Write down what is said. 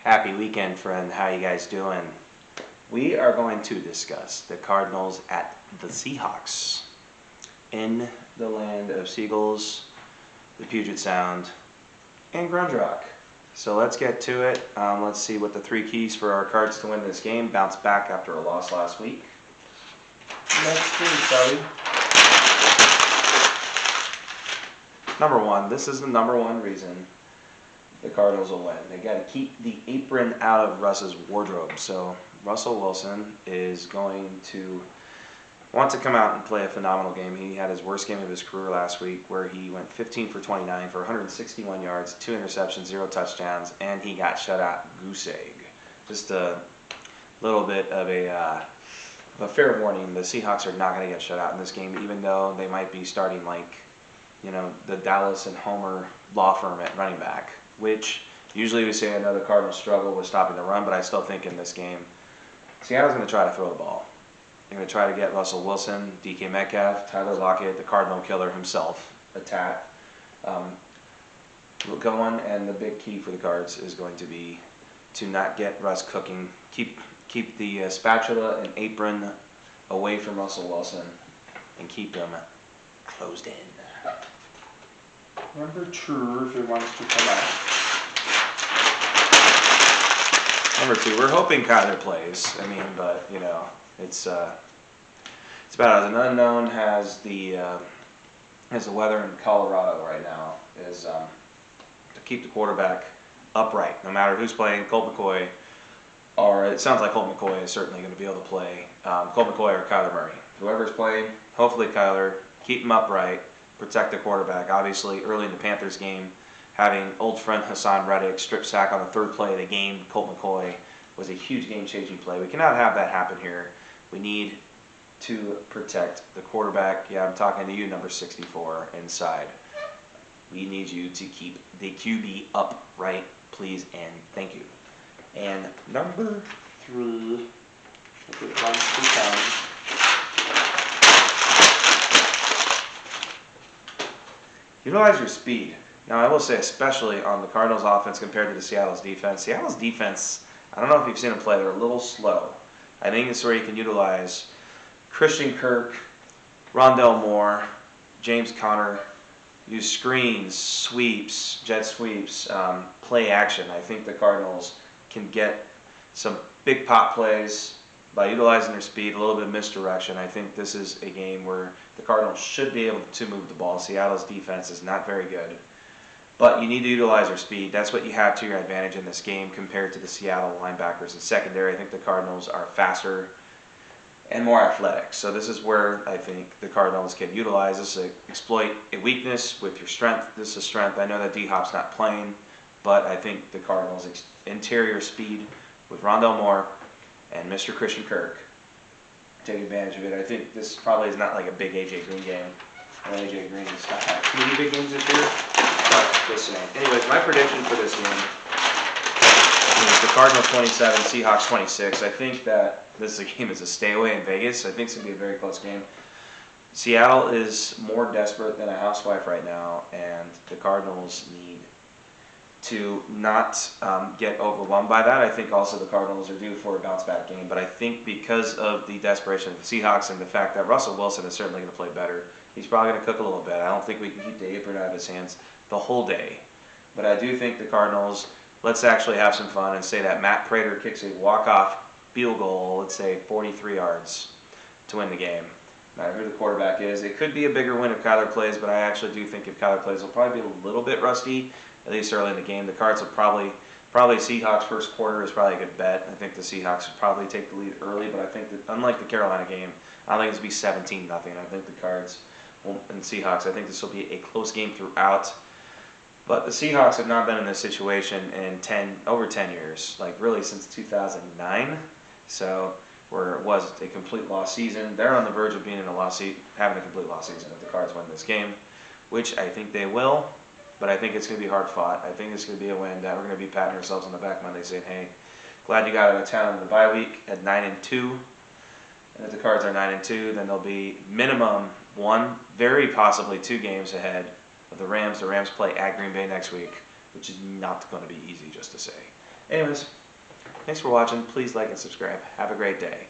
Happy weekend, friend. How you guys doing? We are going to discuss the Cardinals at the Seahawks in the land of seagulls, the Puget Sound, and grunge rock. So let's get to it. Let's see what the three keys for our Cards to win this game. Bounce back after a loss last week. Next team, Charlie. Number one. This is the number one reason the Cardinals will win. They got to keep the apron out of Russ's wardrobe. So Russell Wilson is going to want to come out and play a phenomenal game. He had his worst game of his career last week, where he went 15 for 29 for 161 yards, 2 interceptions, 0 touchdowns, and he got shut out goose egg. Just a little bit of a fair warning. The Seahawks are not going to get shut out in this game, even though they might be starting the Dallas and Homer law firm at running back, which usually we say another Cardinals struggle with stopping the run, but I still think in this game, Seattle's going to try to throw the ball. They're going to try to get Russell Wilson, DK Metcalf, Tyler Lockett, the Cardinal killer himself, going, and the big key for the Cards is going to be to not get Russ cooking. Keep the spatula and apron away from Russell Wilson and keep him closed in. Number 2, if he wants to come out. Number 2, we're hoping Kyler plays. But it's about as an unknown as the weather in Colorado right now is to keep the quarterback upright, no matter who's playing. Colt McCoy, or it sounds like Colt McCoy is certainly going to be able to play. Colt McCoy or Kyler Murray, whoever's playing. Hopefully Kyler, keep him upright, protect the quarterback. Obviously, early in the Panthers game, having old friend Hassan Reddick strip sack on the third play of the game, Colt McCoy, was a huge game-changing play. We cannot have that happen here. We need to protect the quarterback. Yeah, I'm talking to you, number 64, inside. We need you to keep the QB upright, please, and thank you. And number 3, if it runs 2 times. Utilize your speed. Now, I will say, especially on the Cardinals' offense compared to the Seattle's defense. Seattle's defense, I don't know if you've seen them play, they're a little slow. I think it's where you can utilize Christian Kirk, Rondell Moore, James Conner, use screens, sweeps, jet sweeps, play action. I think the Cardinals can get some big pop plays by utilizing their speed, a little bit of misdirection. I think this is a game where the Cardinals should be able to move the ball. Seattle's defense is not very good, but you need to utilize your speed. That's what you have to your advantage in this game compared to the Seattle linebackers and secondary. I think the Cardinals are faster and more athletic. So this is where I think the Cardinals can utilize this, exploit a weakness with your strength. This is a strength. I know that D-Hop's not playing, but I think the Cardinals' interior speed with Rondell Moore and Mr. Christian Kirk take advantage of it. I think this probably is not like a big A.J. Green game. And A.J. Green has not had too many big games this year. But just saying. Anyways, my prediction for this game is the Cardinals 27, Seahawks 26. I think that this game is a stay away in Vegas. I think it's going to be a very close game. Seattle is more desperate than a housewife right now, and the Cardinals need to not get overwhelmed by that. I think also the Cardinals are due for a bounce-back game, but I think because of the desperation of the Seahawks and the fact that Russell Wilson is certainly going to play better, he's probably going to cook a little bit. I don't think we can keep the apron out of his hands the whole day, but I do think the Cardinals, let's actually have some fun and say that Matt Prater kicks a walk-off field goal, let's say 43 yards, to win the game. No matter who the quarterback is, it could be a bigger win if Kyler plays, but I actually do think if Kyler plays, he'll probably be a little bit rusty, at least early in the game. The Cards will probably Seahawks first quarter is probably a good bet. I think the Seahawks would probably take the lead early, but I think that unlike the Carolina game, I don't think it's going to be 17-0. I think the Cards and Seahawks, I think this will be a close game throughout. But the Seahawks have not been in this situation in over 10 years, like really since 2009. So where it was a complete lost season. They're on the verge of being in having a complete lost season if the Cards win this game, which I think they will. But I think it's going to be hard fought. I think it's going to be a win that we're going to be patting ourselves on the back Monday saying, hey, glad you got out of town in the bye week at 9-2. And if the Cards are 9-2, then they'll be minimum 1, very possibly 2 games ahead of the Rams. The Rams play at Green Bay next week. which is not going to be easy just to say. Anyways, thanks for watching. Please like and subscribe. Have a great day.